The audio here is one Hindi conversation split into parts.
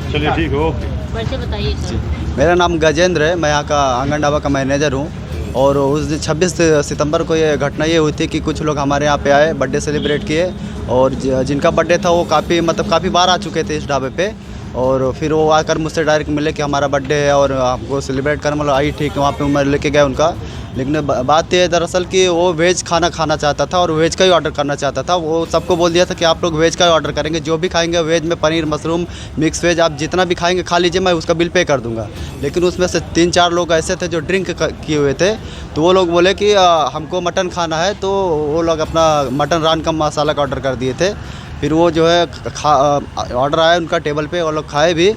चलिए ठीक है, ओके। परिचय बताइए सर। मेरा नाम गजेंद्र है, मैं यहाँ का आंगन ढाबा का मैनेजर हूँ। और उस दिन 26 सितंबर को ये घटना ये हुई थी कि कुछ लोग हमारे यहाँ पे आए, बर्थडे सेलिब्रेट किए। और जिनका बर्थडे था वो काफ़ी बार आ चुके थे इस ढाबे पे। और फिर वो आकर मुझसे डायरेक्ट मिले कि हमारा बर्थडे है और हमको सेलिब्रेट करना, मतलब आई ठीक है, वहाँ पे मैं लेके गया उनका। लेकिन बात ये है दरअसल कि वो वेज खाना खाना चाहता था और वेज का ही ऑर्डर करना चाहता था। वो सबको बोल दिया था कि आप लोग वेज का ही ऑर्डर करेंगे, जो भी खाएंगे वेज में पनीर मशरूम मिक्स वेज आप जितना भी खाएंगे खा लीजिए, मैं उसका बिल पे कर दूंगा। लेकिन उसमें से 3-4 लोग ऐसे थे जो ड्रिंक किए हुए थे, तो वो लोग बोले कि हमको मटन खाना है, तो वो लोग अपना मटन रान का मसाला का ऑर्डर कर दिए थे। फिर वो जो है ऑर्डर आया उनका टेबल पे, वो लोग खाए भी।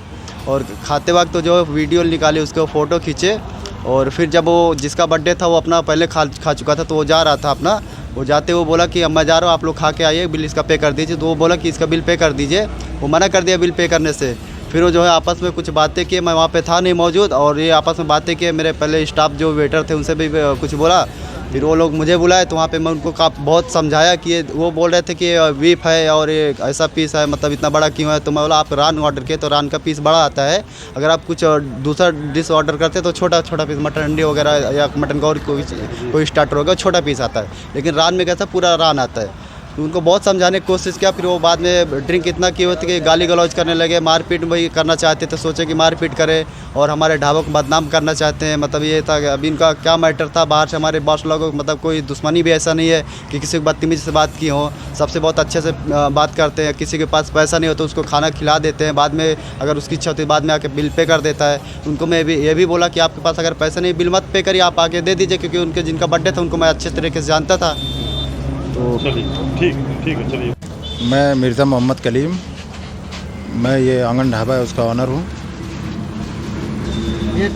और खाते वक्त तो जो वीडियो निकाली, उसके फ़ोटो खींचे। और फिर जब वो जिसका बर्थडे था वो अपना पहले खा चुका था, तो वो जा रहा था अपना। वो जाते वो बोला कि अब मैं जा रहा हूँ, आप लोग खा के आइए, बिल इसका पे कर दीजिए। तो वो बोला कि इसका बिल पे कर दीजिए, वो मना कर दिया बिल पे करने से। फिर वो जो है आपस में कुछ बातें किए, मैं वहाँ पे था नहीं मौजूद, और ये आपस में बातें किए। मेरे पहले स्टाफ जो वेटर थे उनसे भी कुछ बोला। फिर वो लोग मुझे बुलाए, तो वहाँ पे मैं उनको बहुत समझाया कि ये वो बोल रहे थे कि बीफ है और ये ऐसा पीस है, मतलब इतना बड़ा क्यों है। तो मैं बोला आप रान ऑर्डर किए तो रान का पीस बड़ा आता है, अगर आप कुछ दूसरा डिश ऑर्डर करते तो छोटा छोटा पीस, मटन हंडी वगैरह या मटन का और कोई स्टार्टर होगा छोटा पीस आता है, लेकिन रान में कैसा पूरा रान आता है। तो उनको बहुत समझाने की कोशिश किया। फिर वो बाद में ड्रिंक इतना किए हुए थे कि गाली गलौज करने लगे, मारपीट भी करना चाहते थे, सोचे कि मारपीट करें और हमारे ढाबों को बदनाम करना चाहते हैं। मतलब ये था कि अभी इनका क्या मैटर था, बाहर से हमारे बॉस लोगों, मतलब कोई दुश्मनी भी ऐसा नहीं है कि किसी को बदतमीजी से बात की हो, सबसे बहुत अच्छे से बात करते हैं। किसी के पास पैसा नहीं हो तो उसको खाना खिला देते हैं, बाद में अगर उसकी इच्छा होती है बाद में आके बिल पे कर देता है। उनको मैं ये भी बोला कि आपके पास अगर पैसा नहीं, बिल मत पे करिए, आप आके दे दीजिए, क्योंकि उनके जिनका बर्थडे था उनको मैं अच्छे तरीके से जानता था। तो चलिए ठीक है, चलिए। मैं मिर्ज़ा मोहम्मद कलीम, मैं ये आंगन ढाबा है उसका ऑनर हूँ। ये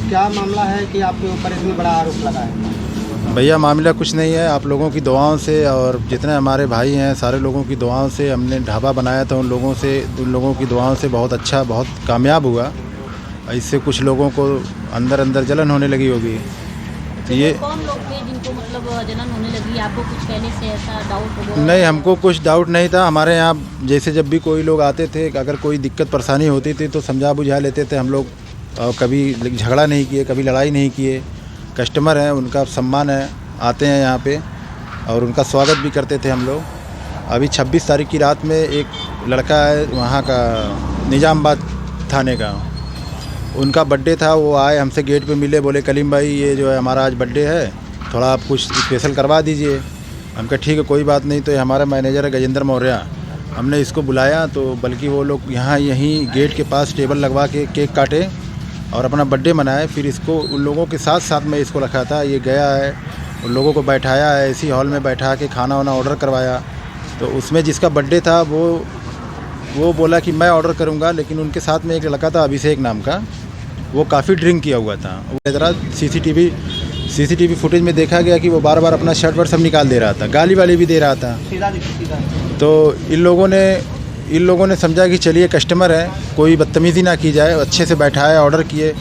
क्या मामला है कि आपके ऊपर इतनी बड़ा आरोप लगा है? भैया मामला कुछ नहीं है, आप लोगों की दुआओं से और जितने हमारे भाई हैं सारे लोगों की दुआओं से हमने ढाबा बनाया था। उन लोगों की दुआओं से बहुत अच्छा, बहुत कामयाब हुआ। इससे कुछ लोगों को अंदर जलन होने लगी होगी। तो ये कौन लोग थे जिनको मतलब जलन होने लगी? आपको कुछ पहले से ऐसा डाउट? नहीं, हमको कुछ डाउट नहीं था। हमारे यहाँ जैसे जब भी कोई लोग आते थे, अगर कोई दिक्कत परेशानी होती थी तो समझा बुझा लेते थे हम लोग, और कभी झगड़ा नहीं किए, कभी लड़ाई नहीं किए। कस्टमर हैं, उनका सम्मान है, आते हैं यहाँ पे और उनका स्वागत भी करते थे हम लोग। अभी 26 तारीख की रात में एक लड़का है वहाँ का निजामाबाद थाने का, उनका बर्थडे था। वो आए हमसे गेट पे मिले, बोले कलीम भाई ये जो है हमारा आज बर्थडे है, थोड़ा आप कुछ स्पेशल करवा दीजिए। हम कहा ठीक है कोई बात नहीं। तो ये हमारा मैनेजर है गजेंद्र मौर्य, हमने इसको बुलाया तो बल्कि वो लोग यहीं गेट के पास टेबल लगवा के केक काटे और अपना बर्थडे मनाए। फिर इसको उन लोगों के साथ में इसको रखा था। ये गया है, उन लोगों को बैठाया है, इसी हॉल में बैठा के खाना वाना ऑर्डर करवाया। तो उसमें जिसका बर्थडे था वो बोला कि मैं ऑर्डर करूँगा, लेकिन उनके साथ में एक लड़का था अभिषेक नाम का, वो काफ़ी ड्रिंक किया हुआ था। वो ज़रा सीसीटीवी फुटेज में देखा गया कि वो बार बार अपना शर्ट वर्ट सब निकाल दे रहा था, गाली वाली भी दे रहा था। तो इन लोगों ने समझा कि चलिए कस्टमर है, कोई बदतमीज़ी ना की जाए, अच्छे से बैठाया, ऑर्डर किए।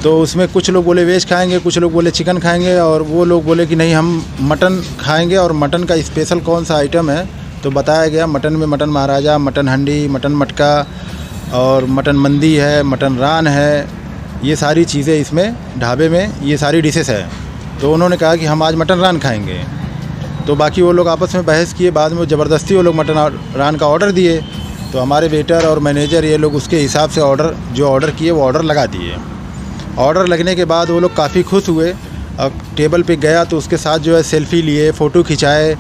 तो उसमें कुछ लोग बोले वेज खाएंगे, कुछ लोग बोले चिकन खाएंगे, और वो लोग बोले कि नहीं हम मटन खाएंगे। और मटन का स्पेशल कौन सा आइटम है तो बताया गया, मटन में मटन महाराजा, मटन हंडी, मटन मटका और मटन मंदी है, मटन रान है। ये सारी चीज़ें इसमें ढाबे में ये सारी डिशेस है। तो उन्होंने कहा कि हम आज मटन रान खाएंगे। तो बाकी वो लोग आपस में बहस किए, बाद में वो ज़बरदस्ती वो लोग मटन रान का ऑर्डर दिए। तो हमारे वेटर और मैनेजर ये लोग उसके हिसाब से ऑर्डर किए वो ऑर्डर लगा दिए। ऑर्डर लगने के बाद वो लोग काफ़ी खुश हुए और टेबल पे गया तो उसके साथ जो है सेल्फ़ी लिए, फ़ोटो खिंचाए।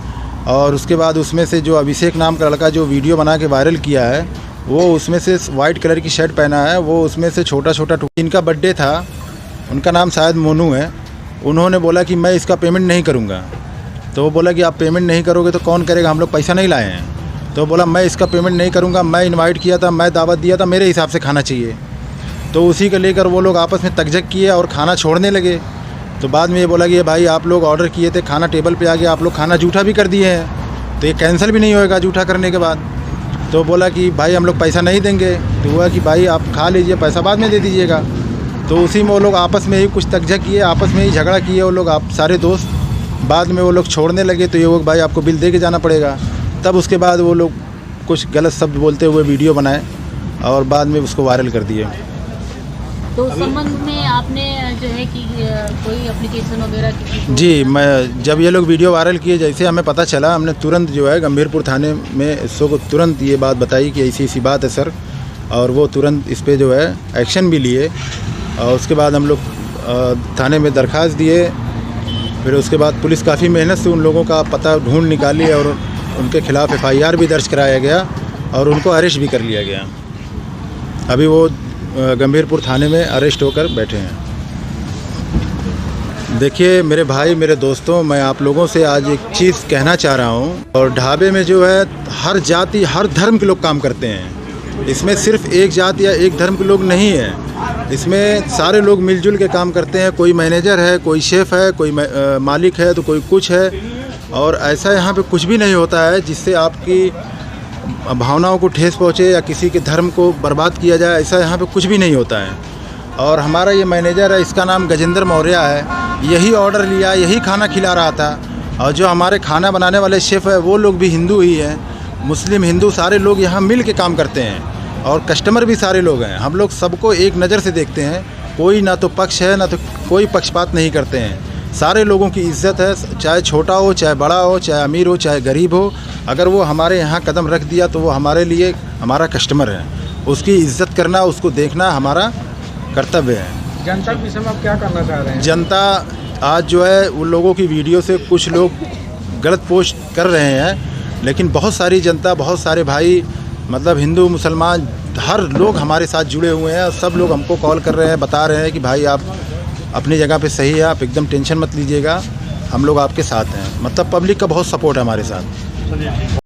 और उसके बाद उसमें से जो अभिषेक नाम का लड़का जो वीडियो बना के वायरल किया है, वो उसमें से वाइट कलर की शर्ट पहना है, वो उसमें से छोटा इनका बर्थडे था, उनका नाम शायद मोनू है। उन्होंने बोला कि मैं इसका पेमेंट नहीं करूँगा। तो वो बोला कि आप पेमेंट नहीं करोगे तो कौन करेगा, हम लोग पैसा नहीं लाए हैं। तो बोला मैं इसका पेमेंट नहीं करूँगा, मैं इनवाइट किया था, मैं दावत दिया था, मेरे हिसाब से खाना चाहिए। तो उसी को लेकर वो लोग आपस में तकझक किए और खाना छोड़ने लगे। तो बाद में ये बोला कि ये भाई आप लोग ऑर्डर किए थे, खाना टेबल पे आ गया, आप लोग खाना जूठा भी कर दिए हैं, तो ये कैंसिल भी नहीं होएगा जूठा करने के बाद। तो बोला कि भाई हम लोग पैसा नहीं देंगे। तो हुआ कि भाई आप खा लीजिए, पैसा बाद में दे दीजिएगा। तो उसी में वो लोग आपस में ही कुछ तकझक किए, आपस में ही झगड़ा किए वो लोग, आप सारे दोस्त। बाद में वो लोग छोड़ने लगे तो ये वो भाई आपको बिल दे के जाना पड़ेगा। तब उसके बाद वो लोग कुछ गलत शब्द बोलते हुए वीडियो बनाए और बाद में उसको वायरल कर दिए। तो उस संबंध में आपने जो है कि कोई एप्लीकेशन वगैरह किसी को? जी, मैं जब ये लोग वीडियो वायरल किए, जैसे हमें पता चला, हमने तुरंत जो है गंभीरपुर थाने में एसओ को तुरंत ये बात बताई कि ऐसी ऐसी बात है सर, और वो तुरंत इस पे जो है एक्शन भी लिए। और उसके बाद हम लोग थाने में दरख्वास्त दिए। फिर उसके बाद पुलिस काफ़ी मेहनत से उन लोगों का पता ढूंढ निकाली और उनके खिलाफ़ FIR भी दर्ज कराया गया और उनको अरेस्ट भी कर लिया गया। अभी वो गंभीरपुर थाने में अरेस्ट होकर बैठे हैं। देखिए मेरे भाई, मेरे दोस्तों, मैं आप लोगों से आज एक चीज़ कहना चाह रहा हूँ। और ढाबे में जो है हर जाति, हर धर्म के लोग काम करते हैं। इसमें सिर्फ एक जाति या एक धर्म के लोग नहीं हैं। इसमें सारे लोग मिलजुल के काम करते हैं। कोई मैनेजर है, कोई शेफ़ है, कोई मालिक है, तो कोई कुछ है। और ऐसा यहाँ पे कुछ भी नहीं होता है जिससे आपकी भावनाओं को ठेस पहुँचे या किसी के धर्म को बर्बाद किया जाए। ऐसा यहाँ पे कुछ भी नहीं होता है। और हमारा ये मैनेजर है, इसका नाम गजेंद्र मौर्य है। यही ऑर्डर लिया, यही खाना खिला रहा था। और जो हमारे खाना बनाने वाले शेफ़ है वो लोग भी हिंदू ही हैं। मुस्लिम, हिंदू सारे लोग यहाँ मिल के काम करते हैं और कस्टमर भी सारे लोग हैं। हम लोग सबको एक नज़र से देखते हैं। कोई ना तो पक्ष है, ना तो कोई पक्षपात नहीं करते हैं। सारे लोगों की इज़्ज़त है, चाहे छोटा हो, चाहे बड़ा हो, चाहे अमीर हो, चाहे गरीब हो। अगर वो हमारे यहाँ कदम रख दिया तो वो हमारे लिए हमारा कस्टमर है। उसकी इज़्ज़त करना, उसको देखना हमारा कर्तव्य है। जनता के विषय में आप क्या करना चाह रहे हैं? जनता आज जो है उन लोगों की वीडियो से कुछ लोग गलत पोस्ट कर रहे हैं, लेकिन बहुत सारी जनता, बहुत सारे भाई, मतलब हिंदू, मुसलमान, हर लोग हमारे साथ जुड़े हुए हैं। सब लोग हमको कॉल कर रहे हैं, बता रहे हैं कि भाई आप अपनी जगह पे सही है, आप एकदम टेंशन मत लीजिएगा, हम लोग आपके साथ हैं। मतलब पब्लिक का बहुत सपोर्ट है हमारे साथ।